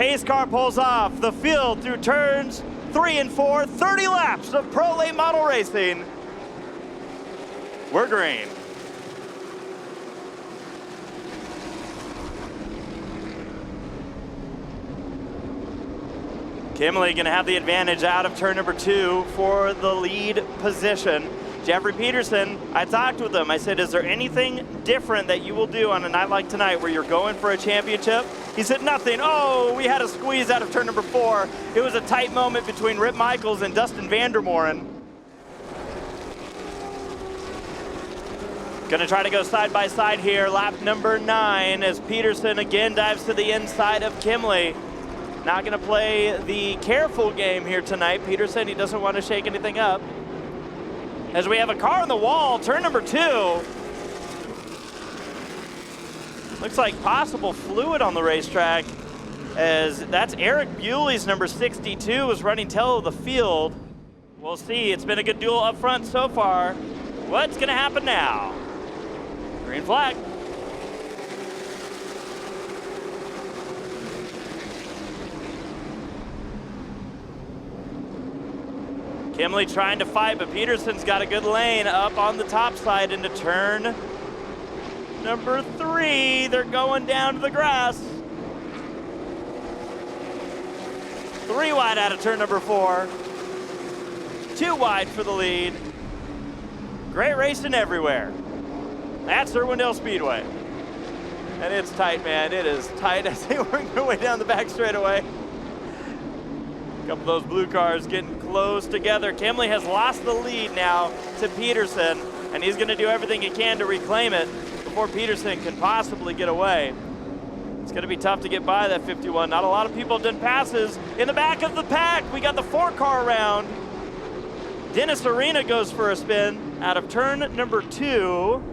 pace car pulls off the field through turns 3 and 4, 30 laps of Pro Late Model racing. We're green. Kimley gonna have the advantage out of turn number 2 for the lead position. Jeffrey Peterson, I talked with him. I said, is there anything different that you will do on a night like tonight where you're going for a championship? He said, nothing. Oh, we had a squeeze out of turn number 4. It was a tight moment between Rip Michaels and Dustin Vandermoren. Gonna try to go side by side here, lap number 9, as Peterson again dives to the inside of Kimley. Not gonna play the careful game here tonight. Peterson, he doesn't want to shake anything up. As we have a car on the wall, turn number 2. Looks like possible fluid on the racetrack, as that's Eric Bewley's number 62 is running tail of the field. We'll see, it's been a good duel up front so far. What's gonna happen now? Green flag. Kimley trying to fight, but Peterson's got a good lane up on the top side into turn number 3. They're going down to the grass. 3 wide out of turn number 4. 2 wide for the lead. Great racing everywhere. That's Irwindale Speedway. And it's tight, man. It is tight as they work their way down the back straightaway. A couple of those blue cars getting close together. Kimley has lost the lead now to Peterson, and he's going to do everything he can to reclaim it before Peterson can possibly get away. It's going to be tough to get by that 51. Not a lot of people have done passes. In the back of the pack, we got the 4-car round. Dennis Arena goes for a spin out of turn number 2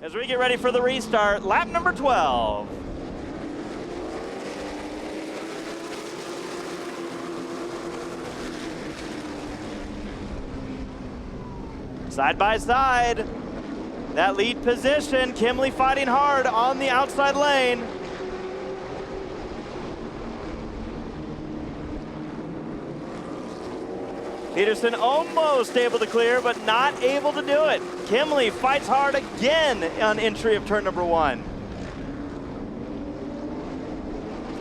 as we get ready for the restart, lap number 12. Side by side, that lead position, Kimley fighting hard on the outside lane. Peterson almost able to clear, but not able to do it. Kimley fights hard again on entry of turn number 1.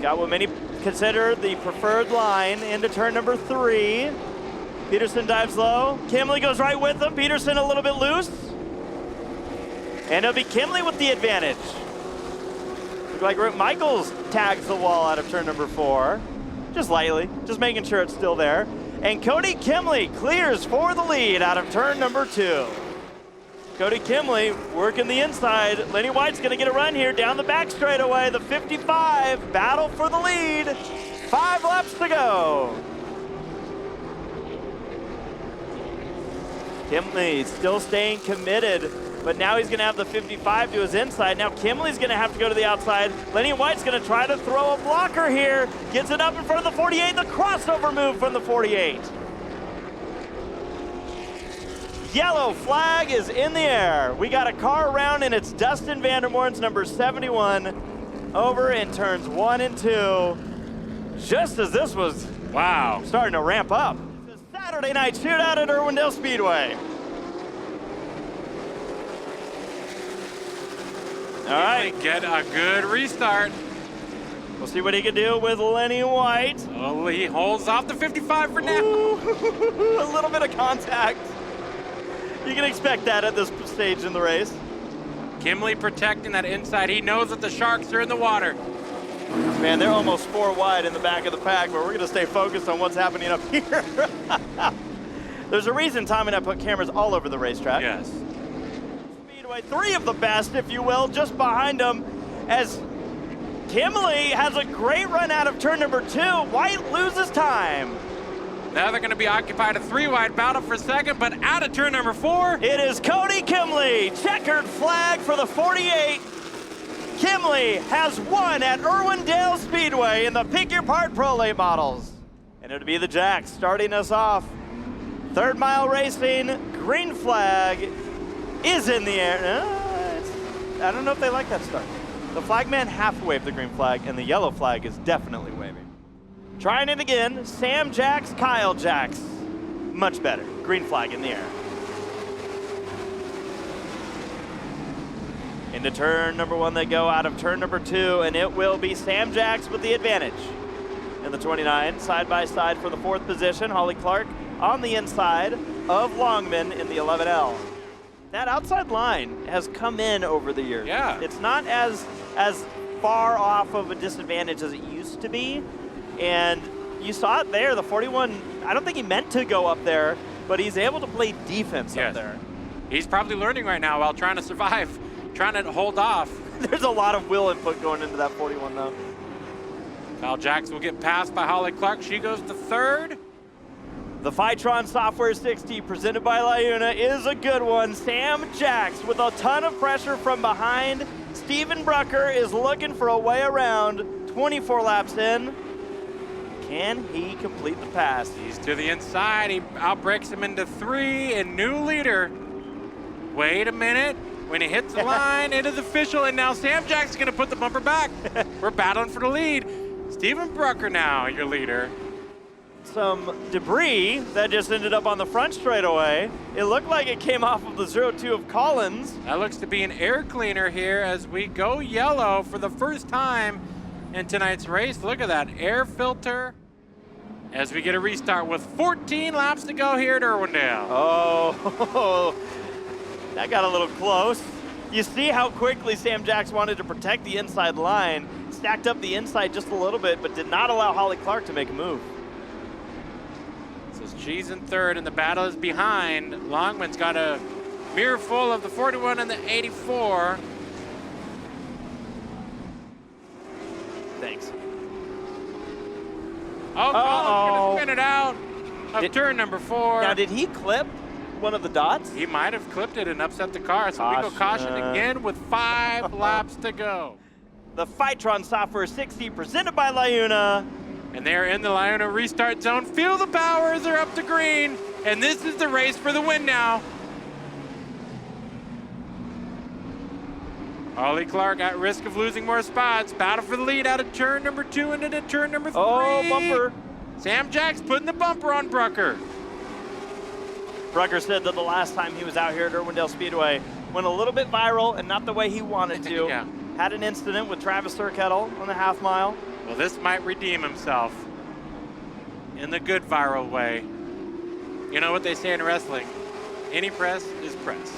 Got what many consider the preferred line into turn number 3. Peterson dives low. Kimley goes right with him. Peterson a little bit loose. And it'll be Kimley with the advantage. Looks like Rip Michaels tags the wall out of turn number 4. Just lightly, just making sure it's still there. And Cody Kimley clears for the lead out of turn number 2. Cody Kimley working the inside. Lenny White's gonna get a run here down the back straightaway. The 55, battle for the lead. 5 laps to go. Kimley still staying committed, but now he's gonna have the 55 to his inside. Now Kimley's gonna have to go to the outside. Lenny White's gonna try to throw a blocker here. Gets it up in front of the 48, the crossover move from the 48. Yellow flag is in the air. We got a car around, and it's Dustin Vandermoren's number 71 over in turns 1 and 2. Just as this was, wow, starting to ramp up. Saturday night shootout at Irwindale Speedway. All right. Get a good restart. We'll see what he can do with Lenny White. Oh, he holds off the 55 for now. Ooh, a little bit of contact. You can expect that at this stage in the race. Kimley protecting that inside. He knows that the Sharks are in the water. Man, they're almost 4 wide in the back of the pack, but we're going to stay focused on what's happening up here. There's a reason Tom and I put cameras all over the racetrack. Yes. Speedway, 3 of the best, if you will, just behind them, as Kimley has a great run out of turn number 2. White loses time. Now they're going to be occupied a 3-wide battle for second, but out of turn number 4. It is Cody Kimley. Checkered flag for the 48. Kimley has won at Irwindale Speedway in the Pick Your Part Pro Late Models. And it'll be the Jacks starting us off. 3rd mile racing, green flag is in the air. I don't know if they like that start. The flagman half waved the green flag, and the yellow flag is definitely waving. Trying it again, Sam Jacks, Kyle Jacks. Much better. Green flag in the air. Into turn number 1 they go out of turn number 2, and it will be Sam Jacks with the advantage. In the 29, side by side for the 4th position, Holly Clark on the inside of Longman in the 11L. That outside line has come in over the years. Yeah. It's not as far off of a disadvantage as it used to be. And you saw it there, the 41, I don't think he meant to go up there, but he's able to play defense up there. He's probably learning right now while trying to survive, trying to hold off. There's a lot of will input going into that 41 though. Kyle Jacks will get passed by Holly Clark. She goes to 3rd. The Phytron Software 60 presented by Liuna is a good one. Sam Jacks with a ton of pressure from behind. Steven Brucker is looking for a way around. 24 laps in. Can he complete the pass? He's to the inside. He outbreaks him into 3 and new leader. Wait a minute. When he hits the line, it is official, and now Sam Jacks is going to put the bumper back. We're battling for the lead. Steven Brucker now, your leader. Some debris that just ended up on the front straightaway. It looked like it came off of the 02 of Collins. That looks to be an air cleaner here as we go yellow for the first time in tonight's race. Look at that air filter as we get a restart with 14 laps to go here at Irwindale. Oh, that got a little close. You see how quickly Sam Jacks wanted to protect the inside line, stacked up the inside just a little bit, but did not allow Holly Clark to make a move. So she's in 3rd, and the battle is behind. Longman's got a mirror full of the 41 and the 84. Thanks. Oh, Colin's gonna spin it out of turn number 4. Now, did he clip one of the dots? He might have clipped it and upset the car, so we go caution again with 5 laps to go. The Phytron Software 60 presented by Liuna. And they're in the Liuna restart zone. Feel the power as they're up to green. And this is the race for the win now. Holly Clark at risk of losing more spots. Battle for the lead out of turn number 2 and into turn number 3. Oh, bumper. Sam Jacks putting the bumper on Brucker. Brucker said that the last time he was out here at Irwindale Speedway went a little bit viral and not the way he wanted to. Yeah. Had an incident with Travis Turkettle on the half mile. Well, this might redeem himself in the good viral way. You know what they say in wrestling? Any press is press.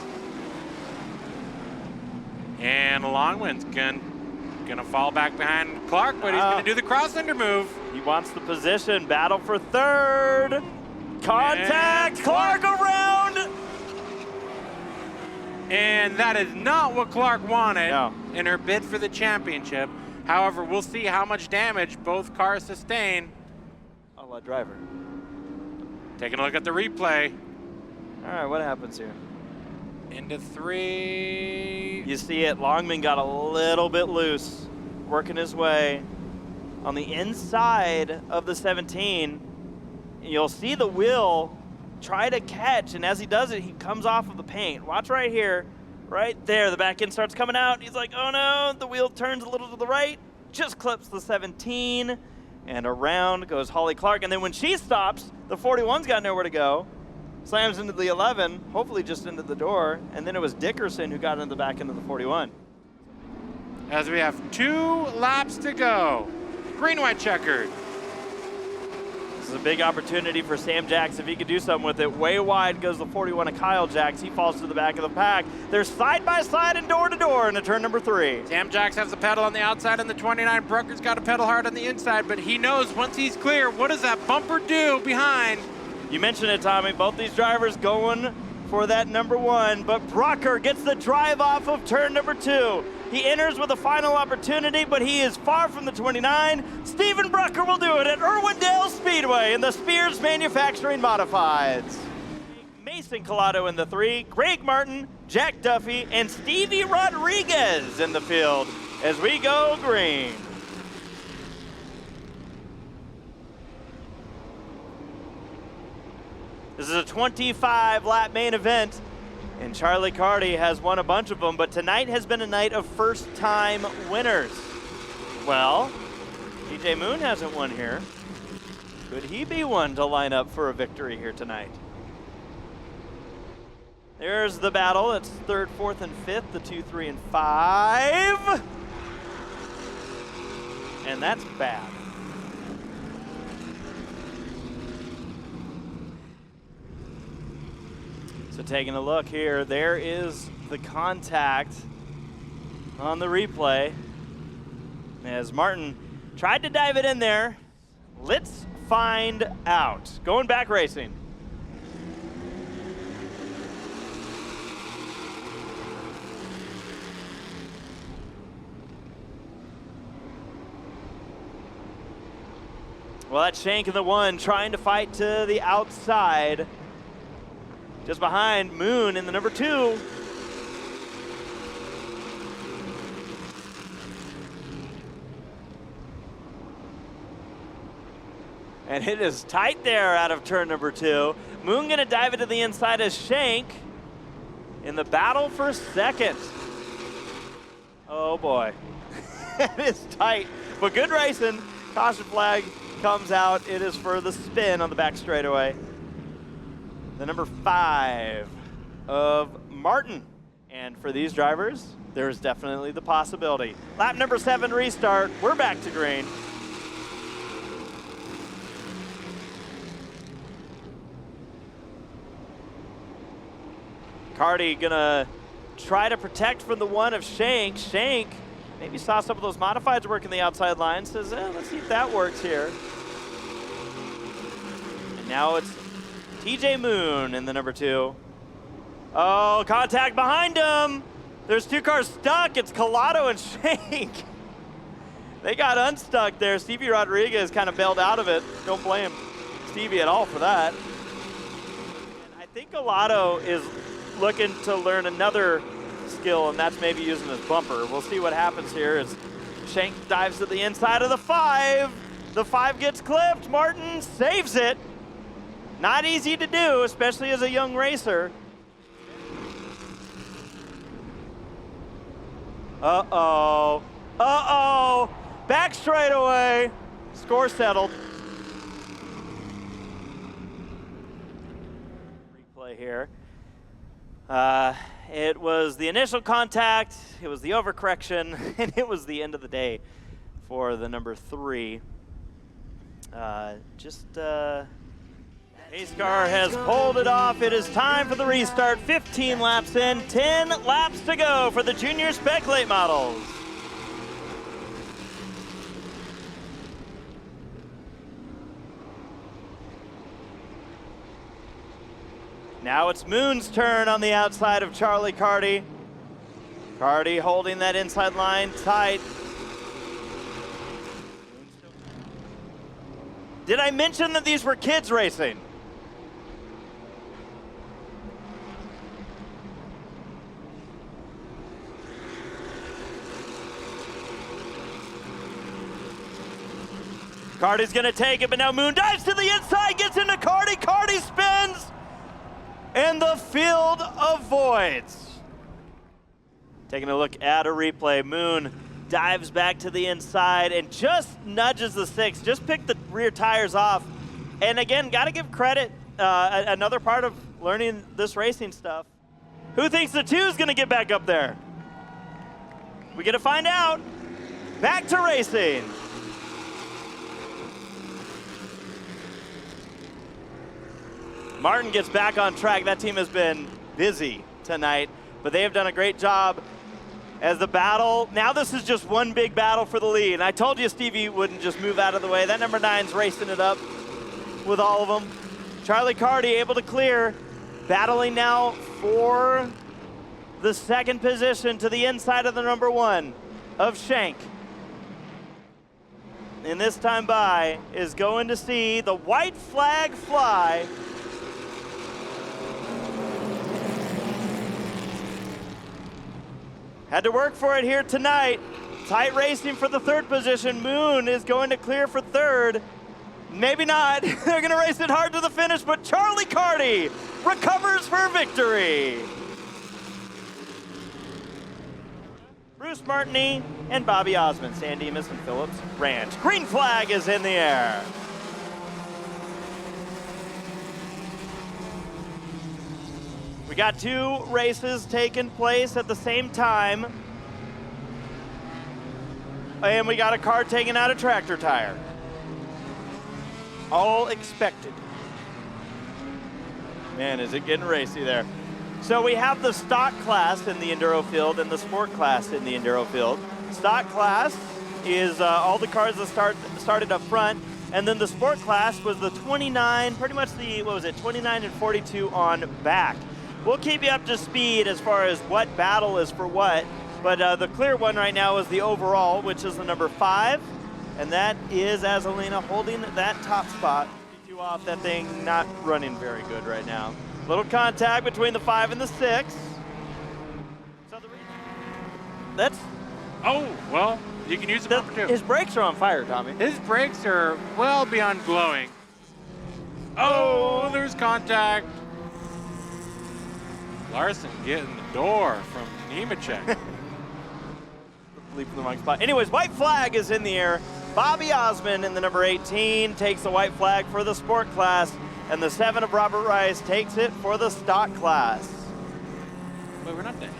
And Longman's gonna fall back behind Clark, but he's gonna do the cross-under move. He wants the position. Battle for 3rd. Contact. And Clark around. And that is not what Clark wanted No. in her bid for the championship. However, we'll see how much damage both cars sustain. I'll let driver. Taking a look at the replay. All right, what happens here? Into 3. You see it, Longman got a little bit loose, working his way on the inside of the 17. You'll see the wheel try to catch, and as he does it, he comes off of the paint. Watch right here, right there, the back end starts coming out. He's like, oh no, the wheel turns a little to the right, just clips the 17, and around goes Holly Clark. And then when she stops, the 41's got nowhere to go. Slams into the 11, hopefully just into the door, and then it was Dickerson who got into the back end of the 41. As we have 2 laps to go. Green-white checkered. This is a big opportunity for Sam Jacks if he could do something with it. Way wide goes the 41 of Kyle Jacks. He falls to the back of the pack. They're side by side and door to door into turn number 3. Sam Jacks has the pedal on the outside and the 29. Brucker's got to pedal hard on the inside, but he knows once he's clear, what does that bumper do behind? You mentioned it, Tommy. Both these drivers going for that number 1, but Brucker gets the drive off of turn number 2. He enters with a final opportunity, but he is far from the 29. Steven Brucker will do it at Irwindale Speedway in the Spears Manufacturing Modifieds. Mason Collado in the 3, Greg Martin, Jack Duffy, and Stevie Rodriguez in the field as we go green. This is a 25-lap main event. And Charlie Carty has won a bunch of them, but tonight has been a night of first-time winners. Well, TJ Moon hasn't won here. Could he be one to line up for a victory here tonight? There's the battle. It's third, fourth, and fifth, the 2, 3, and 5. And that's bad. So taking a look here, there is the contact on the replay as Martin tried to dive it in there. Let's find out. Going back racing. Well, that's Shank in the 1 trying to fight to the outside. Just behind Moon in the number 2. And it is tight there out of turn number 2. Moon gonna dive into the inside as Shank in the battle for second. Oh boy, it is tight, but good racing. Caution flag comes out. It is for the spin on the back straightaway. The number 5 of Martin. And for these drivers, there's definitely the possibility. Lap number 7 restart. We're back to green. Carty gonna try to protect from the 1 of Shank. Shank maybe saw some of those modifieds working the outside line, says, let's see if that works here. And now it's TJ Moon in the number 2. Oh, contact behind him. There's 2 cars stuck. It's Collado and Shank. They got unstuck there. Stevie Rodriguez kind of bailed out of it. Don't blame Stevie at all for that. And I think Collado is looking to learn another skill, and that's maybe using his bumper. We'll see what happens here as Shank dives to the inside of the 5. The 5 gets clipped. Martin saves it. Not easy to do, especially as a young racer. Uh-oh. Uh-oh. Back straightaway. Score settled. Replay here. It was the initial contact, it was the overcorrection, and it was the end of the day for the number 3. NASCAR has pulled it off. It is time for the restart. 15 laps in, 10 laps to go for the junior spec late models. Now it's Moon's turn on the outside of Charlie Carty. Carty holding that inside line tight. Did I mention that these were kids racing? Carty's gonna take it, but now Moon dives to the inside, gets into Carty. Carty spins, and the field avoids. Taking a look at a replay, Moon dives back to the inside and just nudges the 6, just picked the rear tires off. And again, gotta give credit, another part of learning this racing stuff. Who thinks the 2 is gonna get back up there? We get to find out. Back to racing. Martin gets back on track. That team has been busy tonight, but they have done a great job as the battle. Now this is just one big battle for the lead. And I told you Stevie wouldn't just move out of the way. That number 9's racing it up with all of them. Charlie Carty able to clear, battling now for the 2nd position to the inside of the number 1 of Shank. And this time by is going to see the white flag fly. Had to work for it here tonight. Tight racing for the 3rd position. Moon is going to clear for 3rd. Maybe not. They're going to race it hard to the finish, but Charlie Carty recovers for victory. Bruce Martini and Bobby Osmond, San Dimas and Phillips Ranch. Green flag is in the air. We got 2 races taking place at the same time. And we got a car taking out a tractor tire. All expected. Man, is it getting racy there. So we have the stock class in the enduro field and the sport class in the enduro field. Stock class is all the cars that started up front, and then the sport class was the 29, pretty much the, 29 and 42 on back. We'll keep you up to speed as far as what battle is for what, but the clear one right now is the overall, which is the number 5, and that is Azalina holding that top spot. You off, that thing not running very good right now. Little contact between the 5 and the 6. So that's. Oh, well, you can use the bumper too. His brakes are on fire, Tommy. His brakes are well beyond glowing. Oh, there's contact. Larson getting the door from Nemechek. Leap from the wrong spot. Anyways, white flag is in the air. Bobby Osmond in the number 18 takes the white flag for the sport class, and the 7 of Robert Rice takes it for the stock class. But we're not done.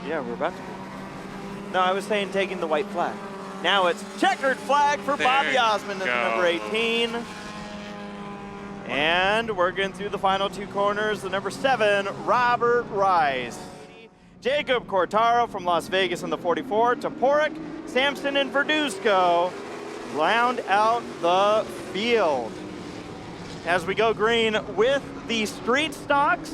Yeah, we're about to be. No, I was saying taking the white flag. Now it's checkered flag for Bobby Osmond in the number 18. And we're getting through the final 2 corners. The number 7, Robert Rice. Jacob Cortaro from Las Vegas in the 44. Toporek, Sampson, and Verduzco round out the field. As we go green with the street stocks,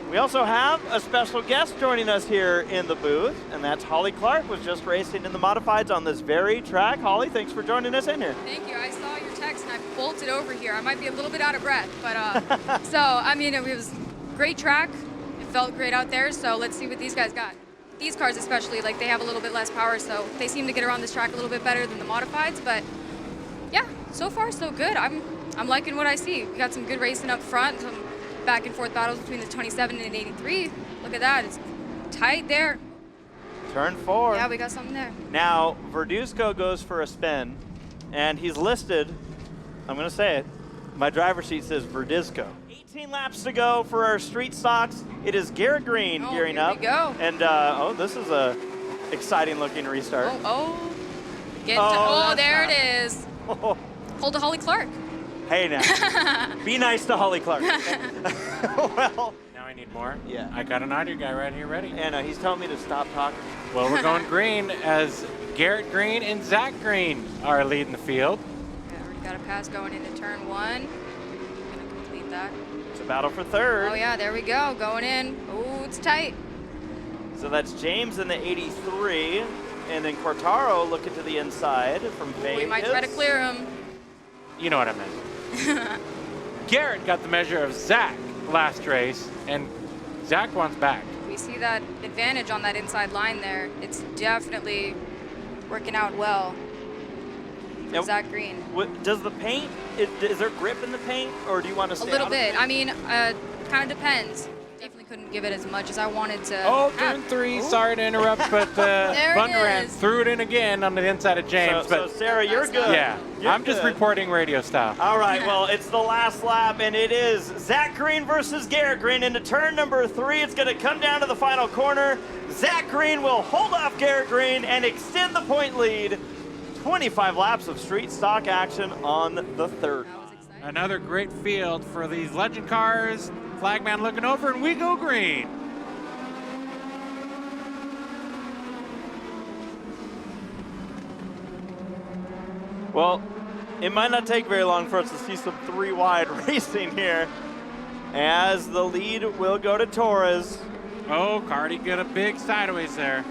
we also have a special guest joining us here in the booth, and that's Holly Clark, was just racing in the modifieds on this very track. Holly, thanks for joining us in here. Thank you. I saw your text and I bolted over here. I might be a little bit out of breath, but so, I mean, it was a great track. It felt great out there, so let's see what these guys got. These cars especially, like, they have a little bit less power, so they seem to get around this track a little bit better than the modifieds, but yeah, so far so good. I'm liking what I see. We got some good racing up front, some back and forth battles between the 27 and 83. Look at that, it's tight there. Turn 4. Yeah, we got something there. Now, Verduzco goes for a spin, and he's listed, I'm gonna say it, my driver sheet says Verduzco. 18 laps to go for our street stocks. It is Garrett Green gearing up. Here we go. And, this is a exciting looking restart. There it is. Hold to Holly Clark. Hey now, be nice to Holly Clark. Well, Now I need more. Yeah. I got an audio guy right here ready. and he's telling me to stop talking. Well, we're going green as Garrett Green and Zach Green are leading the field. Yeah, already got a pass going into turn 1. Gonna complete that. It's a battle for third. Oh yeah, there we go, going in. Oh, it's tight. So that's James in the 83, and then Cortaro looking to the inside from Vegas. We might try to clear him. You know what I meant. Garrett got the measure of Zach last race, and Zach wants back. We see that advantage on that inside line there. It's definitely working out well for Now, Zach Green. Does the paint, is there grip in the paint, or do you want to stay A little out of bit. it? I mean, kind of depends. Definitely couldn't give it as much as I wanted to. Oh, have. turn 3, sorry to interrupt, but There it Bungarant is. threw it in again on the inside of James. So but Sarah, you're That's good. yeah, You're I'm just good. reporting radio style. All right, well, it's the last lap, and it is Zach Green versus Garrett Green into turn number 3. It's going to come down to the final corner. Zach Green will hold off Garrett Green and extend the point lead. 25 laps of street stock action on the third. That was exciting. Another great field for these legend cars. Flagman looking over, and we go green. Well, it might not take very long for us to see some 3-wide racing here, as the lead will go to Torres. Oh, Cardi got a big sideways there.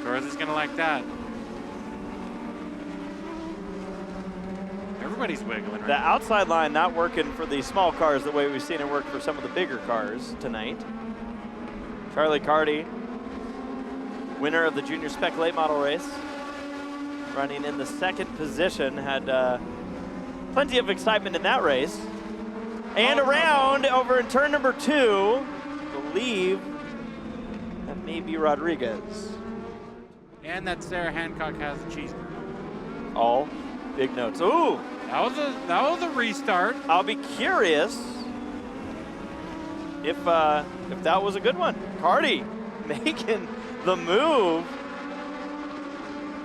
Torres is gonna like that. Everybody's wiggling The right outside line not working for the small cars the way we've seen it work for some of the bigger cars tonight. Charlie Cardi, winner of the Junior Spec Late Model race, running in the 2nd position, had plenty of excitement in that race. And around over in turn number 2, I believe that maybe Rodriguez. And that Sarah Hancock has a cheeseburger. All big notes. Ooh, That was a restart. I'll be curious if that was a good one. Carty making the move.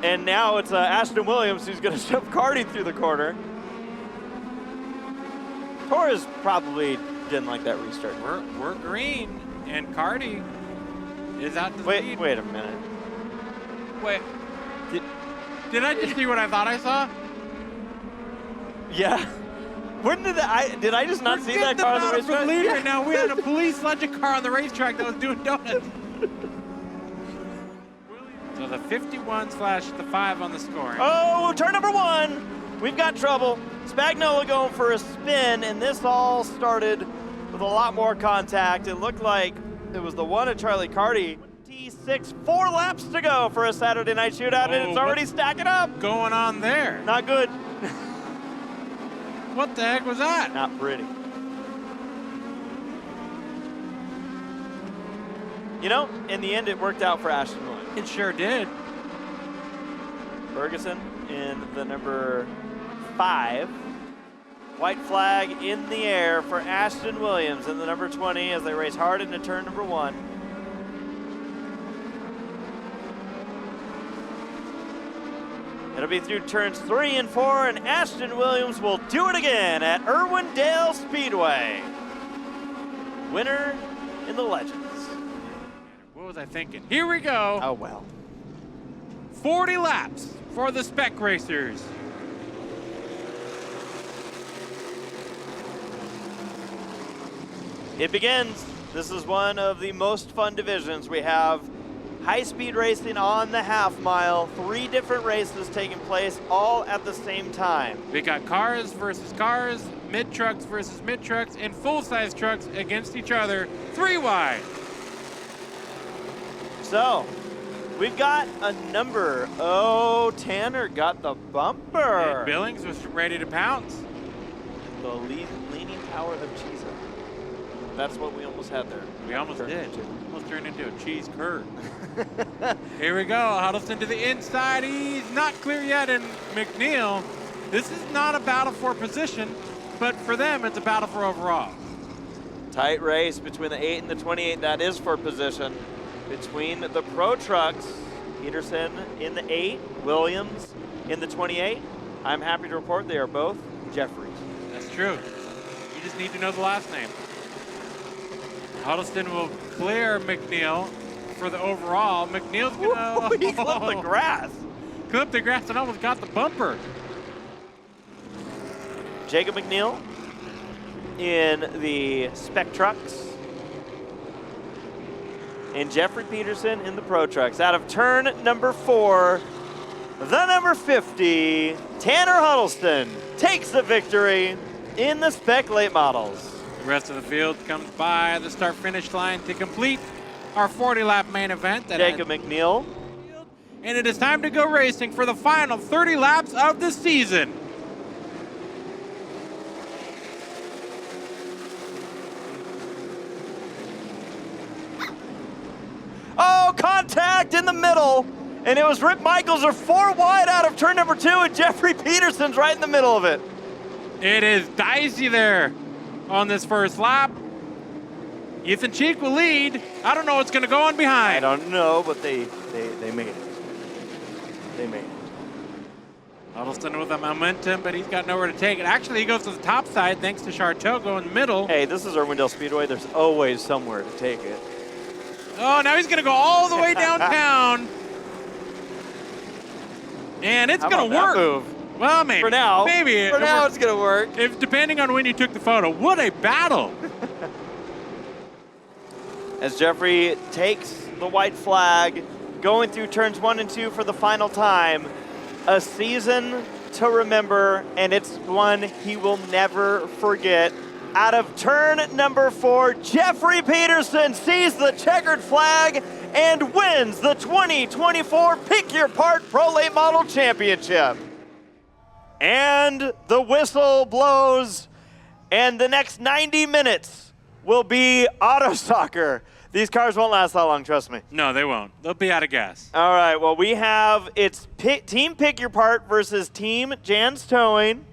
And now it's Ashton Williams who's going to shove Carty through the corner. Torres probably didn't like that restart. We're green, and Carty is out to the lead. Wait a minute. Wait. Did I just see what I thought I saw? Yeah. When did I just not see that car on the racetrack? Leader. Now we had a police legend car on the racetrack that was doing donuts. So the 51/the 5 on the scoring. Oh, turn number 1. We've got trouble. Spagnola going for a spin, and this all started with a lot more contact. It looked like it was the one at Charlie Carty. 4 laps to go for a Saturday night shootout, and it's already stacking up. Going on there? Not good. What the heck was that? Not pretty. You know, in the end, it worked out for Ashton Williams. It sure did. Ferguson in the number 5. White flag in the air for Ashton Williams in the number 20 as they race hard into turn number 1. It'll be through turns 3 and 4, and Ashton Williams will do it again at Irwindale Speedway. Winner in the Legends. What was I thinking? Here we go. Oh, well. 40 laps for the spec racers. It begins. This is one of the most fun divisions. We have high-speed racing on the half mile, 3 different races taking place all at the same time. We got cars versus cars, mid-trucks versus mid-trucks, and full-size trucks against each other, 3 wide. So, we've got a number. Oh, Tanner got the bumper. And Billings was ready to pounce. The leaning tower of Cheesa. That's what we almost had there. We almost did. Almost turned into a cheese curd. Here we go. Huddleston to the inside. He's not clear yet. And McNeil, this is not a battle for position, but for them, it's a battle for overall. Tight race between the 8 and the 28. That is for position. Between the Pro Trucks, Peterson in the 8, Williams in the 28. I'm happy to report they are both Jeffries. That's true. You just need to know the last name. Huddleston will clear McNeil for the overall. McNeil's gonna he clipped the grass. Clipped the grass and almost got the bumper. Jacob McNeil in the Spec Trucks. And Jeffrey Peterson in the Pro Trucks. Out of turn number 4, the number 50, Tanner Huddleston takes the victory in the Spec Late Models. The rest of the field comes by the start-finish line to complete our 40-lap main event. Jacob McNeil. And it is time to go racing for the final 30 laps of the season. Oh, contact in the middle. And it was Rip Michaels are 4 wide out of turn number 2, and Jeffrey Peterson's right in the middle of it. It is dicey there on this first lap. Ethan Cheek will lead. I don't know what's going to go on behind. I don't know, but they made it. They made it. Huddleston with the momentum, but he's got nowhere to take it. Actually, he goes to the top side thanks to Charteau going middle. Hey, this is Irwindale Speedway. There's always somewhere to take it. Oh, now he's going to go all the way downtown. And it's going to work. Move? Well, maybe. For now. Maybe. For now, it's going to work. If depending on when you took the photo. What a battle. As Jeffrey takes the white flag, going through turns 1 and 2 for the final time. A season to remember, and it's one he will never forget. Out of turn number 4, Jeffrey Peterson sees the checkered flag and wins the 2024 Pick Your Part Pro Late Model Championship. And the whistle blows, and the next 90 minutes will be auto soccer. These cars won't last that long, trust me. No, they won't. They'll be out of gas. All right, well, we have, it's Team Pick Your Part versus Team Jan's Towing.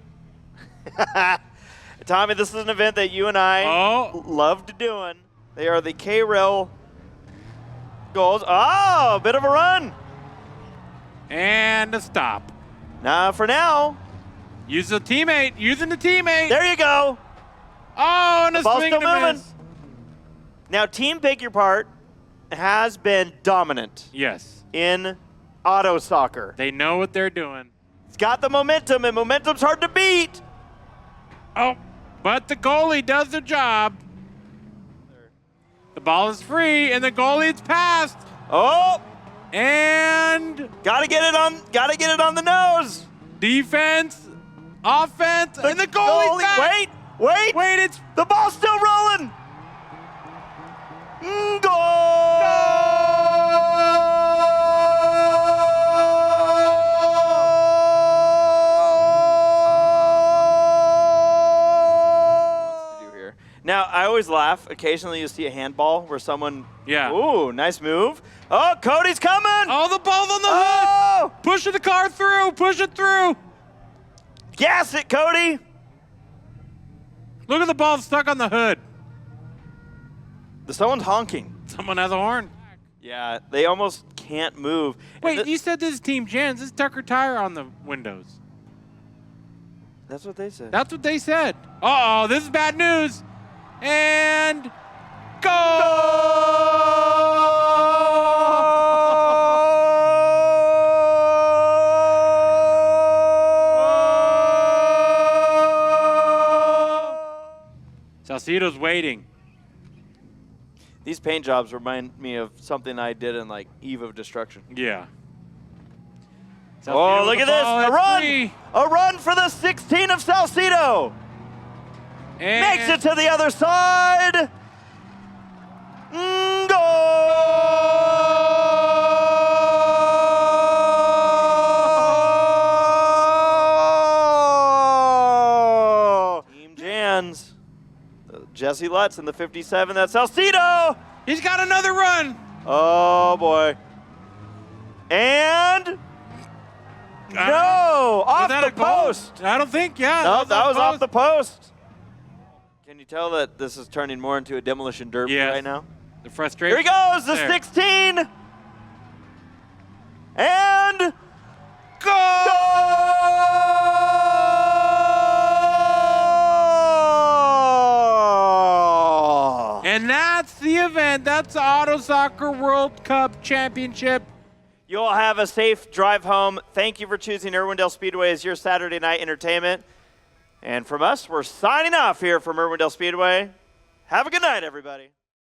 Tommy, this is an event that you and I loved doing. They are the K-Rail goals. Oh, a bit of a run. And a stop. Nah, for now. Use the teammate. Using the teammate. There you go. Oh, and a Ball's swing still and a moving. miss. Now, Team Pick Your Part has been dominant Yes. in auto soccer. They know what they're doing. It's got the momentum, and momentum's hard to beat. Oh, but the goalie does the job. The ball is free, and the goalie's passed. Oh, And gotta get it on the nose. defense, offense, and the goalie's back. Wait, it's the ball's still rolling. Now, I always laugh. Occasionally you see a handball where someone, ooh, nice move. Oh, Cody's coming. Oh, the ball's on the hood. Oh, Pushing the car through. Push it through. gas it, Cody. Look at the ball stuck on the hood. Someone's honking. Someone has a horn. Yeah, they almost can't move. Wait, you said this is Team Jans. This is Tucker Tire on the windows. That's what they said. That's what they said. Uh-oh, this is bad news. And Salcido's waiting. These paint jobs remind me of something I did in like Eve of Destruction. Yeah. Oh, look at this. A run. A run for the 16 of Salcido. And makes it to the other side. Goal! Team Jans. Jesse Lutz in the 57. That's Salcido. He's got another run. Oh, boy. And no, off the post. I don't think, No, that was off the post. Can you tell that this is turning more into a demolition derby right now? The frustration. Here he goes, the 16. And goal! And that's the event. That's the Auto Soccer World Cup Championship. You all have a safe drive home. Thank you for choosing Irwindale Speedway as your Saturday night entertainment. And from us, we're signing off here from Irwindale Speedway. Have a good night, everybody.